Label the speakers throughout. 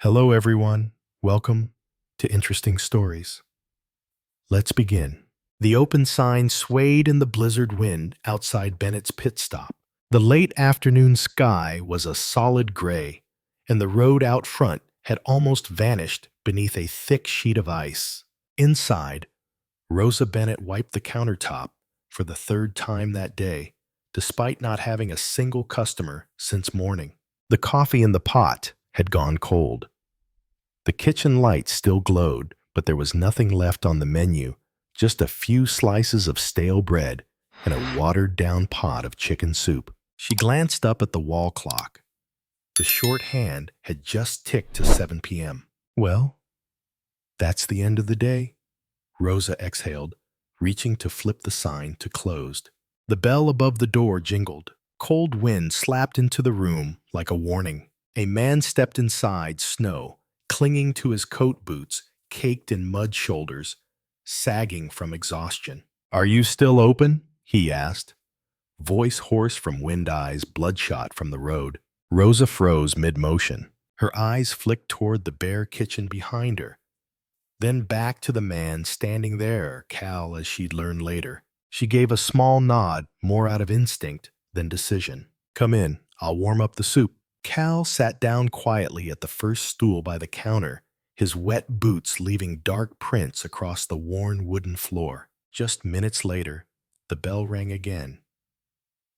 Speaker 1: Hello, everyone. Welcome to Interesting Stories. Let's begin. The open sign swayed in the blizzard wind outside Bennett's pit stop. The late afternoon sky was a solid gray, and the road out front had almost vanished beneath a thick sheet of ice. Inside, Rosa Bennett wiped the countertop for the third time that day, despite not having a single customer since morning. The coffee in the pot had gone cold. The kitchen lights still glowed, but there was nothing left on the menu, just a few slices of stale bread and a watered-down pot of chicken soup. She glanced up at the wall clock. The short hand had just ticked to 7 p.m. Well, that's the end of the day, Rosa exhaled, reaching to flip the sign to closed. The bell above the door jingled. Cold wind slapped into the room like a warning. A man stepped inside, snow clinging to his coat boots, caked in mud shoulders, sagging from exhaustion. "Are you still open?" he asked, voice hoarse from wind eyes bloodshot from the road. Rosa froze mid-motion. Her eyes flicked toward the bare kitchen behind her, then back to the man standing there, Cal, as she'd learned later. She gave a small nod, more out of instinct than decision. "Come in. I'll warm up the soup." Cal sat down quietly at the first stool by the counter, his wet boots leaving dark prints across the worn wooden floor. Just minutes later, the bell rang again.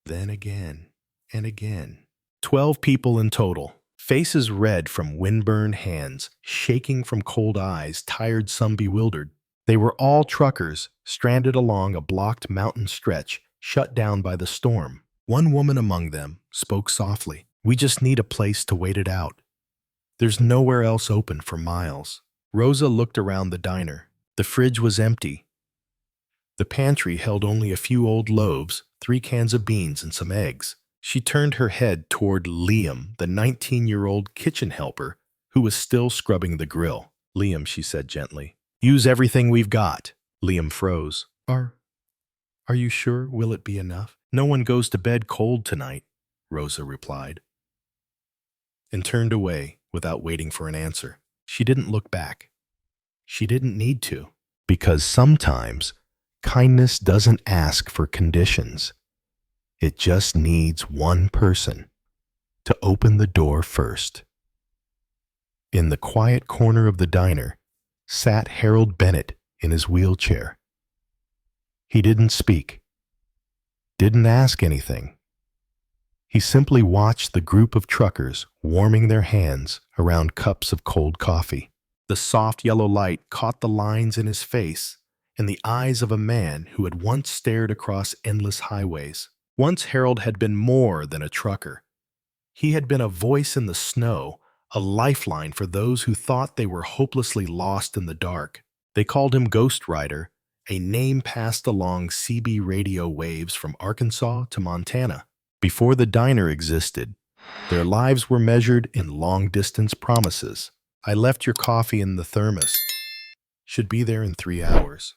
Speaker 1: Then again, and again. 12 people in total, faces red from windburned hands, shaking from cold eyes, tired, some bewildered. They were all truckers, stranded along a blocked mountain stretch, shut down by the storm. One woman among them spoke softly. "We just need a place to wait it out. There's nowhere else open for miles." Rosa looked around the diner. The fridge was empty. The pantry held only a few old loaves, 3 cans of beans, and some eggs. She turned her head toward Liam, the 19-year-old kitchen helper, who was still scrubbing the grill. "Liam," she said gently, "use everything we've got." Liam froze. Are you sure? Will it be enough?" "No one goes to bed cold tonight," Rosa replied, and turned away without waiting for an answer. She didn't look back. She didn't need to, because sometimes kindness doesn't ask for conditions. It just needs one person to open the door first. In the quiet corner of the diner sat Harold Bennett in his wheelchair. He didn't speak, didn't ask anything. He simply watched the group of truckers warming their hands around cups of cold coffee. The soft yellow light caught the lines in his face and the eyes of a man who had once stared across endless highways. Once Harold had been more than a trucker. He had been a voice in the snow, a lifeline for those who thought they were hopelessly lost in the dark. They called him Ghost Rider, a name passed along CB radio waves from Arkansas to Montana. Before the diner existed, their lives were measured in long-distance promises. "I left your coffee in the thermos. Should be there in 3 hours.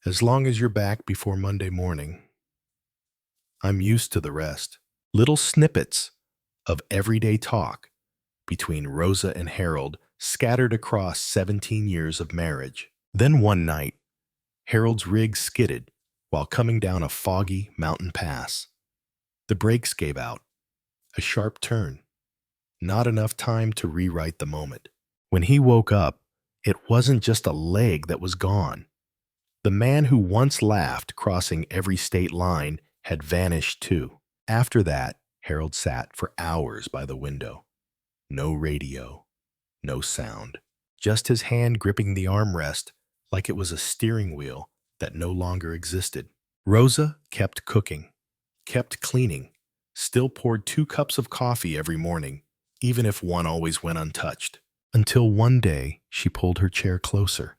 Speaker 1: As long as you're back before Monday morning." I'm used to the rest. Little snippets of everyday talk between Rosa and Harold scattered across 17 years of marriage. Then one night, Harold's rig skidded while coming down a foggy mountain pass. The brakes gave out. A sharp turn. Not enough time to rewrite the moment. When he woke up, it wasn't just a leg that was gone. The man who once laughed crossing every state line had vanished too. After that, Harold sat for hours by the window. No radio, no sound. Just his hand gripping the armrest like it was a steering wheel that no longer existed. Rosa kept cooking, kept cleaning, still poured 2 cups of coffee every morning, even if one always went untouched. Until one day, she pulled her chair closer.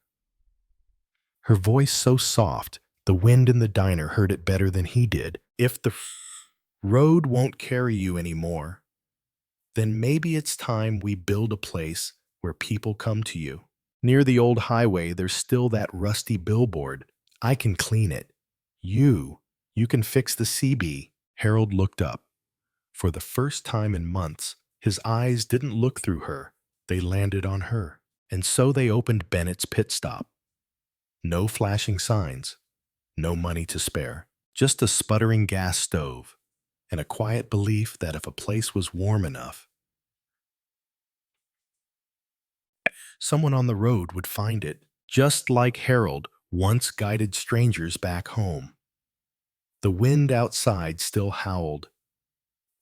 Speaker 1: Her voice so soft, the wind in the diner heard it better than he did. "If the road won't carry you anymore, then maybe it's time we build a place where people come to you. Near the old highway, there's still that rusty billboard. I can clean it. You can fix the CB." Harold looked up. For the first time in months, his eyes didn't look through her. They landed on her, and so they opened Bennett's pit stop. No flashing signs, no money to spare, just a sputtering gas stove and a quiet belief that if a place was warm enough, someone on the road would find it, just like Harold once guided strangers back home. The wind outside still howled.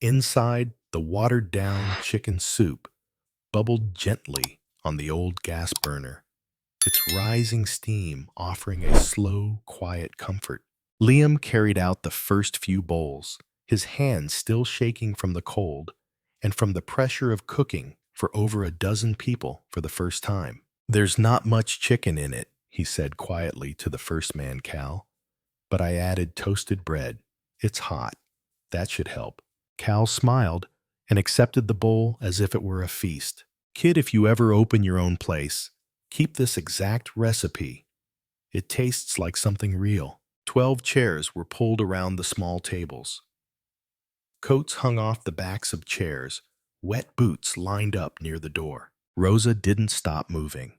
Speaker 1: Inside, the watered-down chicken soup bubbled gently on the old gas burner, its rising steam offering a slow, quiet comfort. Liam carried out the first few bowls, his hands still shaking from the cold and from the pressure of cooking for over a dozen people for the first time. "There's not much chicken in it," he said quietly to the first man, Cal, "but I added toasted bread. It's hot. That should help." Cal smiled and accepted the bowl as if it were a feast. "Kid, if you ever open your own place, keep this exact recipe. It tastes like something real." 12 chairs were pulled around the small tables. Coats hung off the backs of chairs, wet boots lined up near the door. Rosa didn't stop moving.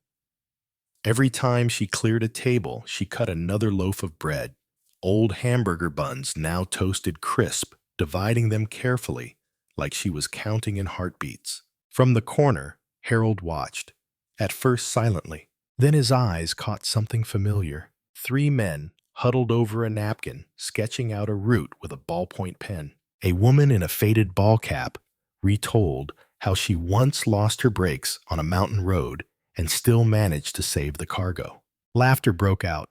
Speaker 1: Every time she cleared a table, she cut another loaf of bread, old hamburger buns now toasted crisp, dividing them carefully, like she was counting in heartbeats. From the corner, Harold watched, at first silently. Then his eyes caught something familiar. 3 men, huddled over a napkin, sketching out a route with a ballpoint pen. A woman in a faded ball cap retold how she once lost her brakes on a mountain road and still managed to save the cargo. Laughter broke out,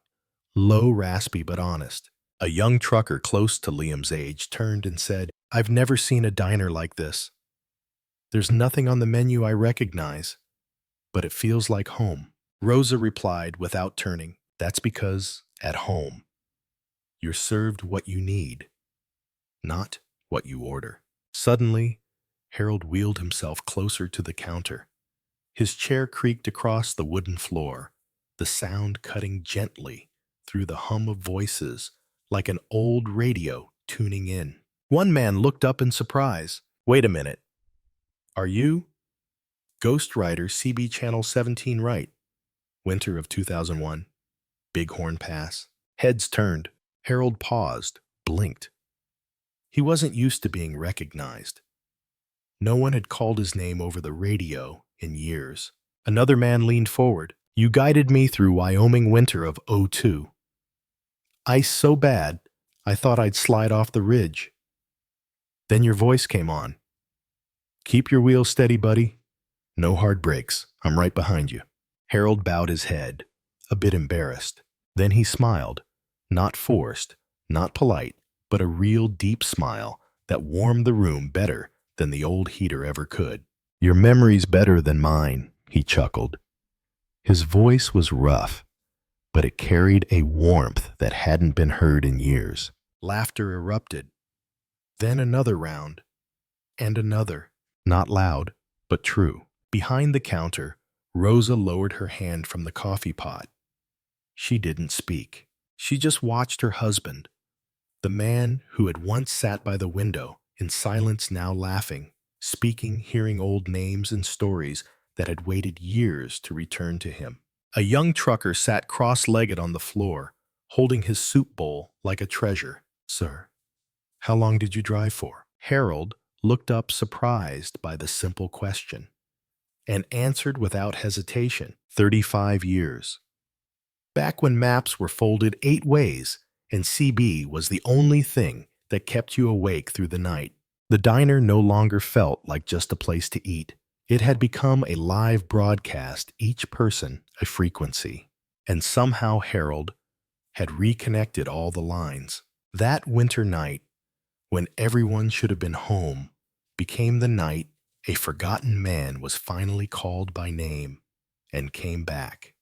Speaker 1: low, raspy, but honest. A young trucker close to Liam's age turned and said, "I've never seen a diner like this. There's nothing on the menu I recognize, but it feels like home." Rosa replied without turning, "That's because, at home, you're served what you need, not what you order." Suddenly, Harold wheeled himself closer to the counter. His chair creaked across the wooden floor, the sound cutting gently through the hum of voices like an old radio tuning in. One man looked up in surprise. "Wait a minute. Are you Ghost Rider CB Channel 17 right? Winter of 2001. Bighorn Pass." Heads turned. Harold paused, blinked. He wasn't used to being recognized. No one had called his name over the radio in years. Another man leaned forward. "You guided me through Wyoming winter of '02. Ice so bad, I thought I'd slide off the ridge. Then your voice came on. 'Keep your wheels steady, buddy. No hard brakes. I'm right behind you.'" Harold bowed his head, a bit embarrassed. Then he smiled, not forced, not polite, but a real deep smile that warmed the room better than the old heater ever could. "Your memory's better than mine," he chuckled. His voice was rough, but it carried a warmth that hadn't been heard in years. Laughter erupted. Then another round, and another. Not loud, but true. Behind the counter, Rosa lowered her hand from the coffee pot. She didn't speak. She just watched her husband, the man who had once sat by the window, in silence now laughing, speaking, hearing old names and stories that had waited years to return to him. A young trucker sat cross-legged on the floor, holding his soup bowl like a treasure. "Sir, how long did you drive for?" Harold looked up surprised by the simple question and answered without hesitation, 35 years. Back when maps were folded 8 ways and CB was the only thing that kept you awake through the night. The diner no longer felt like just a place to eat. It had become a live broadcast, each person a frequency. And somehow Harold had reconnected all the lines. That winter night, when everyone should have been home, became the night a forgotten man was finally called by name and came back.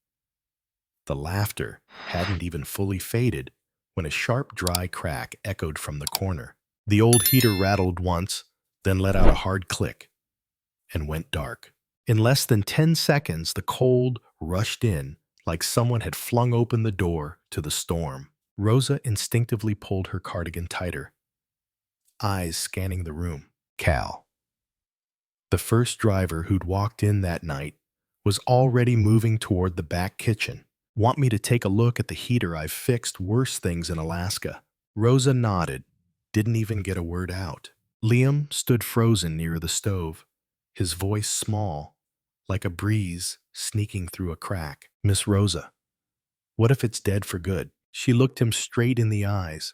Speaker 1: The laughter hadn't even fully faded when a sharp, dry crack echoed from the corner. The old heater rattled once, then let out a hard click and went dark. In less than 10 seconds, the cold rushed in like someone had flung open the door to the storm. Rosa instinctively pulled her cardigan tighter, eyes scanning the room. "Cal." The first driver who'd walked in that night was already moving toward the back kitchen. Want me to take a look at the heater? I've fixed worse things in Alaska. Rosa nodded, didn't even get a word out. Liam stood frozen near the stove, his voice small, like a breeze sneaking through a crack. Miss Rosa, what if it's dead for good? She looked him straight in the eyes.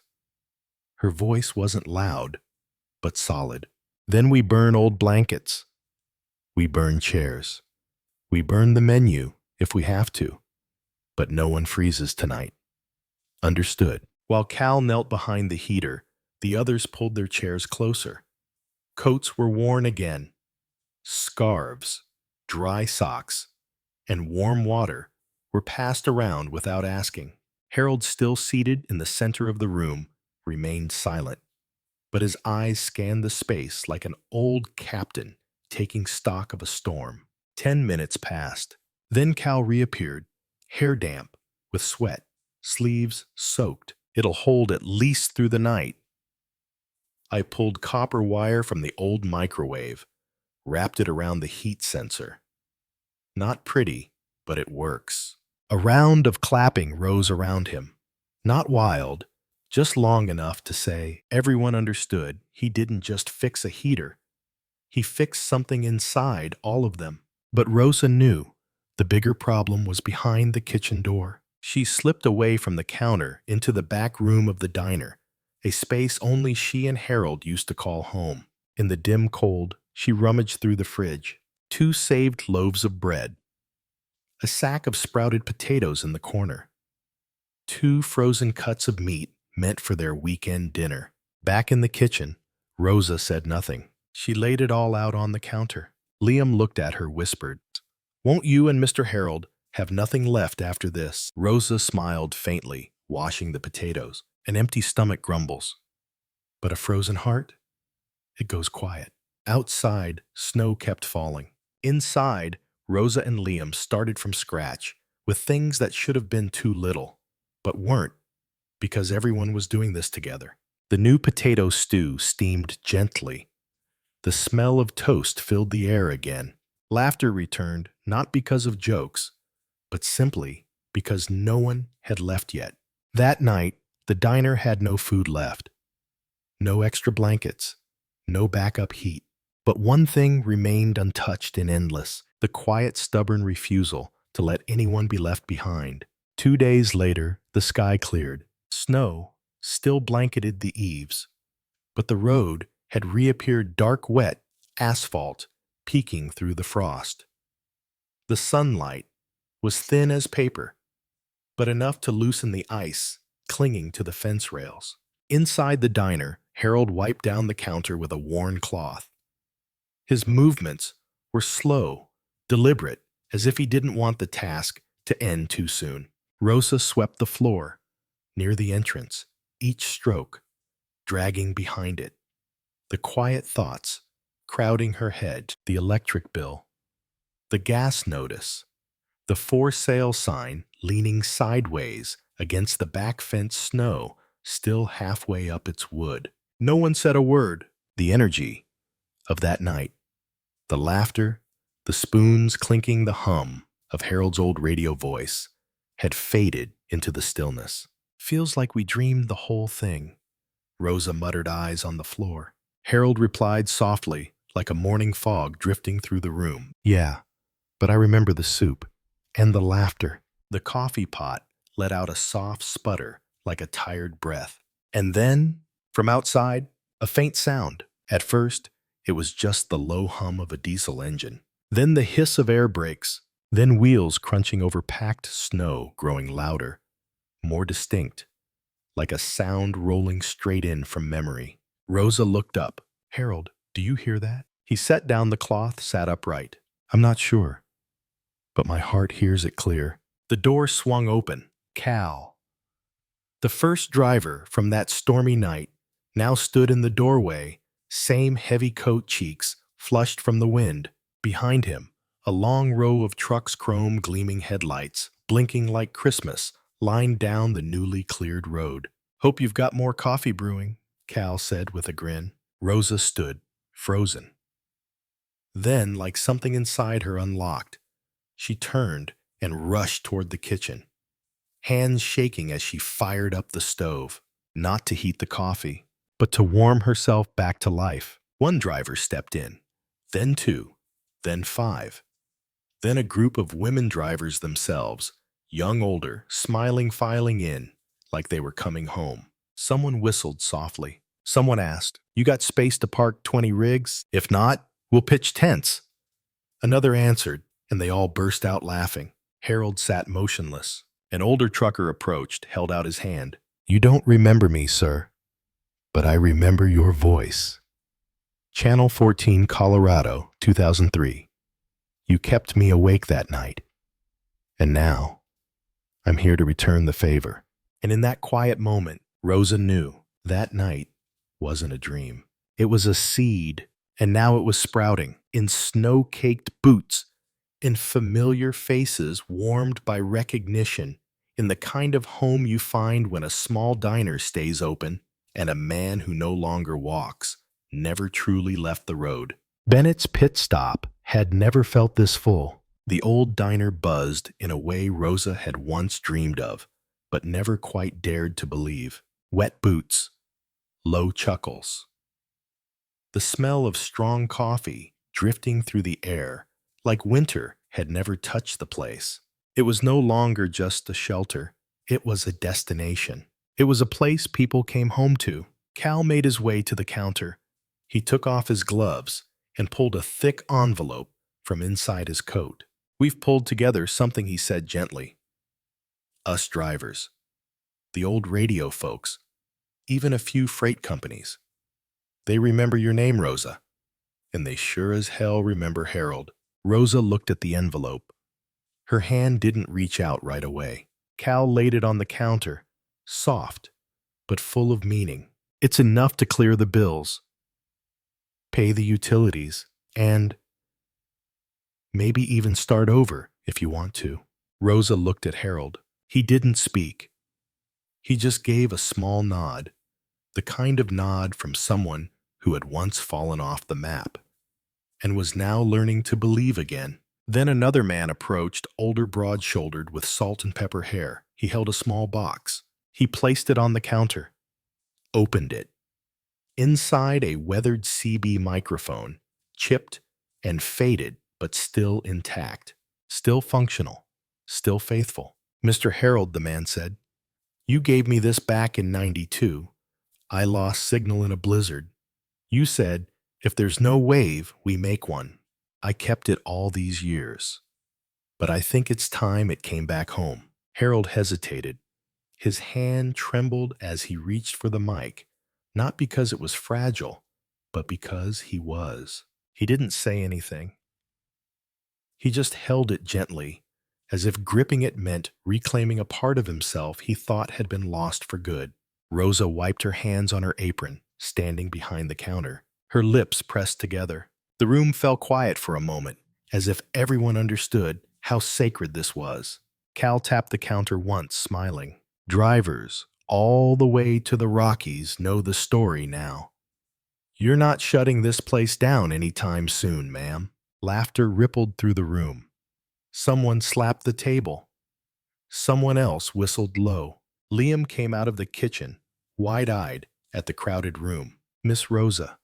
Speaker 1: Her voice wasn't loud, but solid. Then we burn old blankets. We burn chairs. We burn the menu if we have to. But no one freezes tonight. Understood. While Cal knelt behind the heater, the others pulled their chairs closer. Coats were worn again. Scarves, dry socks, and warm water were passed around without asking. Harold, still seated in the center of the room, remained silent, but his eyes scanned the space like an old captain taking stock of a storm. 10 minutes passed. Then Cal reappeared, hair damp, with sweat, sleeves soaked. It'll hold at least through the night. I pulled copper wire from the old microwave, wrapped it around the heat sensor. Not pretty, but it works. A round of clapping rose around him. Not wild, just long enough to say everyone understood he didn't just fix a heater. He fixed something inside all of them. But Rosa knew the bigger problem was behind the kitchen door. She slipped away from the counter into the back room of the diner, a space only she and Harold used to call home. In the dim cold, she rummaged through the fridge. 2 saved loaves of bread, a sack of sprouted potatoes in the corner, 2 frozen cuts of meat meant for their weekend dinner. Back in the kitchen, Rosa said nothing. She laid it all out on the counter. Liam looked at her, whispered, "Won't you and Mr. Harold have nothing left after this?" Rosa smiled faintly, washing the potatoes. An empty stomach grumbles, but a frozen heart? It goes quiet. Outside, snow kept falling. Inside, Rosa and Liam started from scratch with things that should have been too little, but weren't, because everyone was doing this together. The new potato stew steamed gently. The smell of toast filled the air again. Laughter returned, not because of jokes, but simply because no one had left yet. That night, the diner had no food left. No extra blankets. No backup heat. But one thing remained untouched and endless: the quiet, stubborn refusal to let anyone be left behind. 2 days later, the sky cleared. Snow still blanketed the eaves, but the road had reappeared dark, wet asphalt peeking through the frost. The sunlight was thin as paper, but enough to loosen the ice clinging to the fence rails. Inside the diner, Harold wiped down the counter with a worn cloth. His movements were slow, deliberate, as if he didn't want the task to end too soon. Rosa swept the floor near the entrance, each stroke dragging behind it. The quiet thoughts crowding her head: the electric bill, the gas notice, the for sale sign leaning sideways against the back fence, snow still halfway up its wood. No one said a word. The energy of that night, the laughter, the spoons clinking, the hum of Harold's old radio voice had faded into the stillness. "Feels like we dreamed the whole thing," Rosa muttered, eyes on the floor. Harold replied softly, like a morning fog drifting through the room. "Yeah, but I remember the soup and the laughter." The coffee pot let out a soft sputter like a tired breath. And then, from outside, a faint sound. At first, it was just the low hum of a diesel engine. Then the hiss of air brakes. Then wheels crunching over packed snow, growing louder, more distinct, like a sound rolling straight in from memory. Rosa looked up. "Harold, do you hear that?" He set down the cloth, sat upright. "I'm not sure, but my heart hears it clear." The door swung open. Cal, the first driver from that stormy night, now stood in the doorway, same heavy coat, cheeks flushed from the wind. Behind him, a long row of trucks, chrome gleaming headlights, blinking like Christmas, lined down the newly cleared road. "Hope you've got more coffee brewing," Cal said with a grin. Rosa stood, frozen. Then, like something inside her unlocked, she turned and rushed toward the kitchen, hands shaking as she fired up the stove, not to heat the coffee, but to warm herself back to life. One driver stepped in, then two, then five. Then a group of women drivers themselves, young, older, smiling, filing in like they were coming home. Someone whistled softly. Someone asked, "You got space to park 20 rigs? If not, we'll pitch tents." Another answered, and they all burst out laughing. Harold sat motionless. An older trucker approached, held out his hand. "You don't remember me, sir, but I remember your voice." Channel 14, Colorado, 2003. You kept me awake that night. And now, I'm here to return the favor. And in that quiet moment, Rosa knew that night wasn't a dream. It was a seed, and now it was sprouting in snow-caked boots, in familiar faces warmed by recognition, in the kind of home you find when a small diner stays open and a man who no longer walks never truly left the road. Bennett's pit stop had never felt this full. The old diner buzzed in a way Rosa had once dreamed of, but never quite dared to believe. Wet boots, low chuckles. The smell of strong coffee drifting through the air, like winter had never touched the place. It was no longer just a shelter. It was a destination. It was a place people came home to. Cal made his way to the counter. He took off his gloves and pulled a thick envelope from inside his coat. "We've pulled together something," he said gently. "Us drivers, the old radio folks, even a few freight companies. They remember your name, Rosa. And they sure as hell remember Harold." Rosa looked at the envelope. Her hand didn't reach out right away. Cal laid it on the counter, soft, but full of meaning. "It's enough to clear the bills, pay the utilities, and maybe even start over if you want to." Rosa looked at Harold. He didn't speak. He just gave a small nod, the kind of nod from someone who had once fallen off the map and was now learning to believe again. Then another man approached, older, broad-shouldered, with salt and pepper hair. He held a small box. He placed it on the counter, opened it. Inside, a weathered CB microphone, chipped and faded, but still intact, still functional, still faithful. "Mr. Harold," the man said, "you gave me this back in '92. I lost signal in a blizzard. You said, if there's no wave, we make one. I kept it all these years. But I think it's time it came back home." Harold hesitated. His hand trembled as he reached for the mic, not because it was fragile, but because he was. He didn't say anything. He just held it gently, as if gripping it meant reclaiming a part of himself he thought had been lost for good. Rosa wiped her hands on her apron, standing behind the counter, her lips pressed together. The room fell quiet for a moment, as if everyone understood how sacred this was. Cal tapped the counter once, smiling. "Drivers all the way to the Rockies know the story now. You're not shutting this place down anytime soon, ma'am." Laughter rippled through the room. Someone slapped the table. Someone else whistled low. Liam came out of the kitchen, wide-eyed at the crowded room. "Miss Rosa,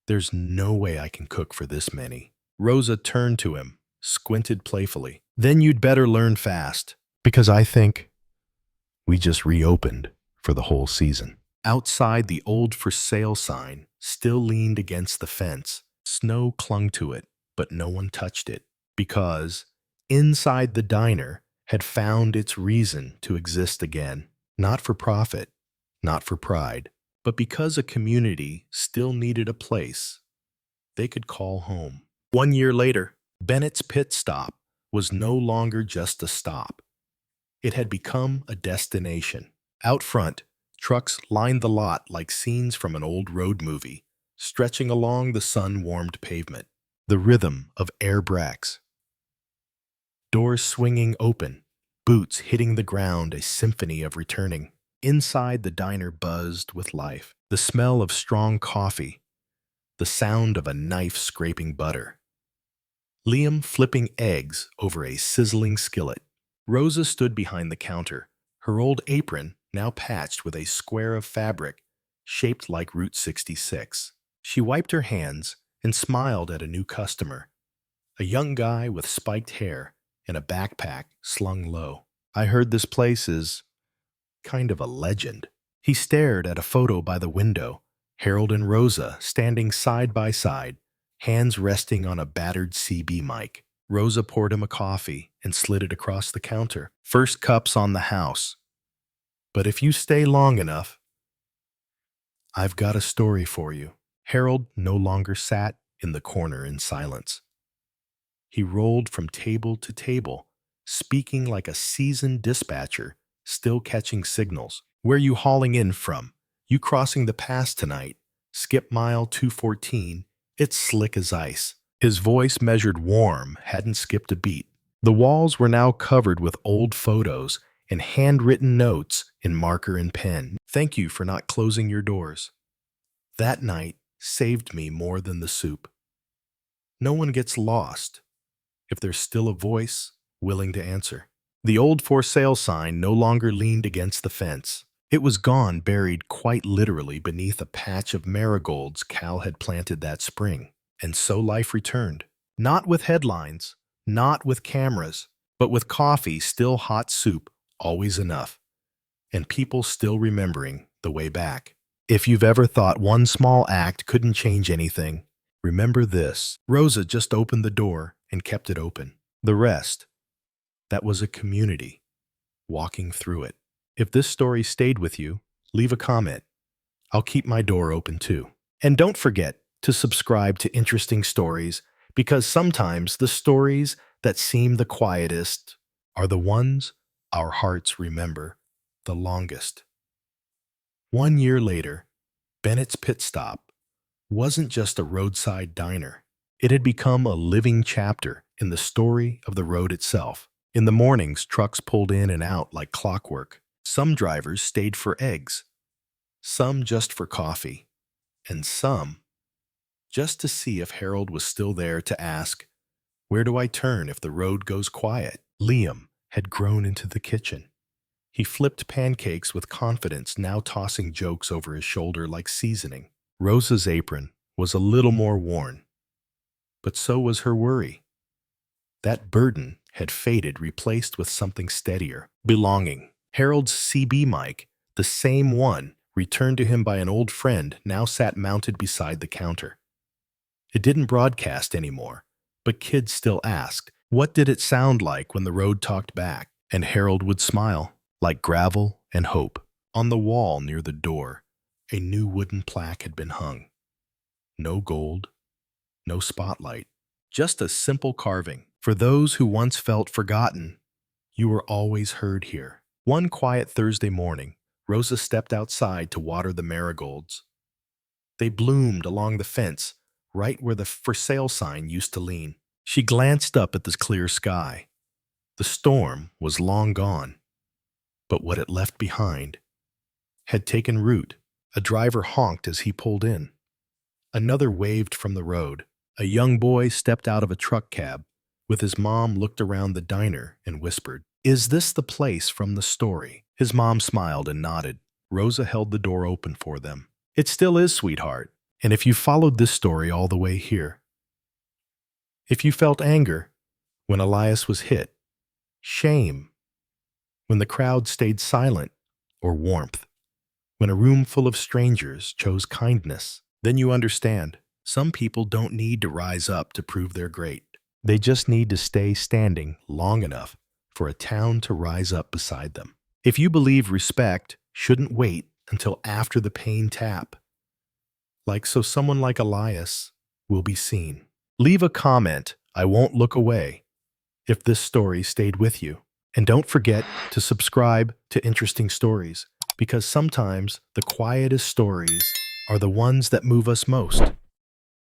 Speaker 1: there's no way I can cook for this many." Rosa turned to him, squinted playfully. "Then you'd better learn fast, because I think we just reopened for the whole season." Outside, the old for sale sign still leaned against the fence. Snow clung to it, but no one touched it, because inside the diner had found its reason to exist again, not for profit, not for pride, but because a community still needed a place they could call home. 1 year later, Bennett's pit stop was no longer just a stop. It had become a destination. Out front, trucks lined the lot like scenes from an old road movie, stretching along the sun-warmed pavement. The rhythm of air brakes, doors swinging open, boots hitting the ground, a symphony of returning. Inside, the diner buzzed with life. The smell of strong coffee, the sound of a knife scraping butter, Liam flipping eggs over a sizzling skillet. Rosa stood behind the counter, her old apron now patched with a square of fabric shaped like Route 66. She wiped her hands and smiled at a new customer, a young guy with spiked hair and a backpack slung low. I heard this place is kind of a legend. He stared at a photo by the window, Harold and Rosa standing side by side, hands resting on a battered CB mic. Rosa poured him a coffee and slid it across the counter. First cup's on the house. But if you stay long enough, I've got a story for you. Harold no longer sat in the corner in silence. He rolled from table to table, speaking like a seasoned dispatcher, still catching signals. Where you hauling in from? You crossing the pass tonight? Skip mile 214. It's slick as ice. His voice, measured warm, hadn't skipped a beat. The walls were now covered with old photos and handwritten notes in marker and pen. Thank you for not closing your doors. That night saved me more than the soup. No one gets lost if there's still a voice willing to answer. The old for sale sign no longer leaned against the fence. It was gone, buried quite literally beneath a patch of marigolds Cal had planted that spring. And so life returned. Not with headlines, not with cameras, but with coffee, still hot soup, always enough, and people still remembering the way back. If you've ever thought one small act couldn't change anything, remember this. Rosa just opened the door and kept it open. The rest, that was a community walking through it. If this story stayed with you, leave a comment. I'll keep my door open too. And don't forget to subscribe to Interesting Stories, because sometimes the stories that seem the quietest are the ones our hearts remember the longest. 1 year later, Bennett's Pit Stop wasn't just a roadside diner. It had become a living chapter in the story of the road itself. In the mornings, trucks pulled in and out like clockwork. Some drivers stayed for eggs, some just for coffee, and some just to see if Harold was still there to ask, "Where do I turn if the road goes quiet?" Liam had grown into the kitchen. He flipped pancakes with confidence, now tossing jokes over his shoulder like seasoning. Rosa's apron was a little more worn, but so was her worry. That burden had faded, replaced with something steadier, belonging. Harold's CB mic, the same one returned to him by an old friend, now sat mounted beside the counter. It didn't broadcast anymore, but kids still asked, what did it sound like when the road talked back? And Harold would smile, like gravel and hope. On the wall near the door, a new wooden plaque had been hung. No gold, no spotlight, just a simple carving. For those who once felt forgotten, you were always heard here. One quiet Thursday morning, Rosa stepped outside to water the marigolds. They bloomed along the fence, right where the for sale sign used to lean. She glanced up at the clear sky. The storm was long gone, but what it left behind had taken root. A driver honked as he pulled in. Another waved from the road. A young boy stepped out of a truck cab. With his mom, looked around the diner and whispered, "Is this the place from the story?" His mom smiled and nodded. Rosa held the door open for them. "It still is, sweetheart. And if you followed this story all the way here, if you felt anger when Elias was hit, shame when the crowd stayed silent, or warmth when a room full of strangers chose kindness, then you understand. Some people don't need to rise up to prove they're great. They just need to stay standing long enough for a town to rise up beside them. If you believe respect shouldn't wait until after the pain tap, so someone like Elias will be seen. Leave a comment. I won't look away if this story stayed with you. And don't forget to subscribe to Interesting Stories, because sometimes the quietest stories are the ones that move us most.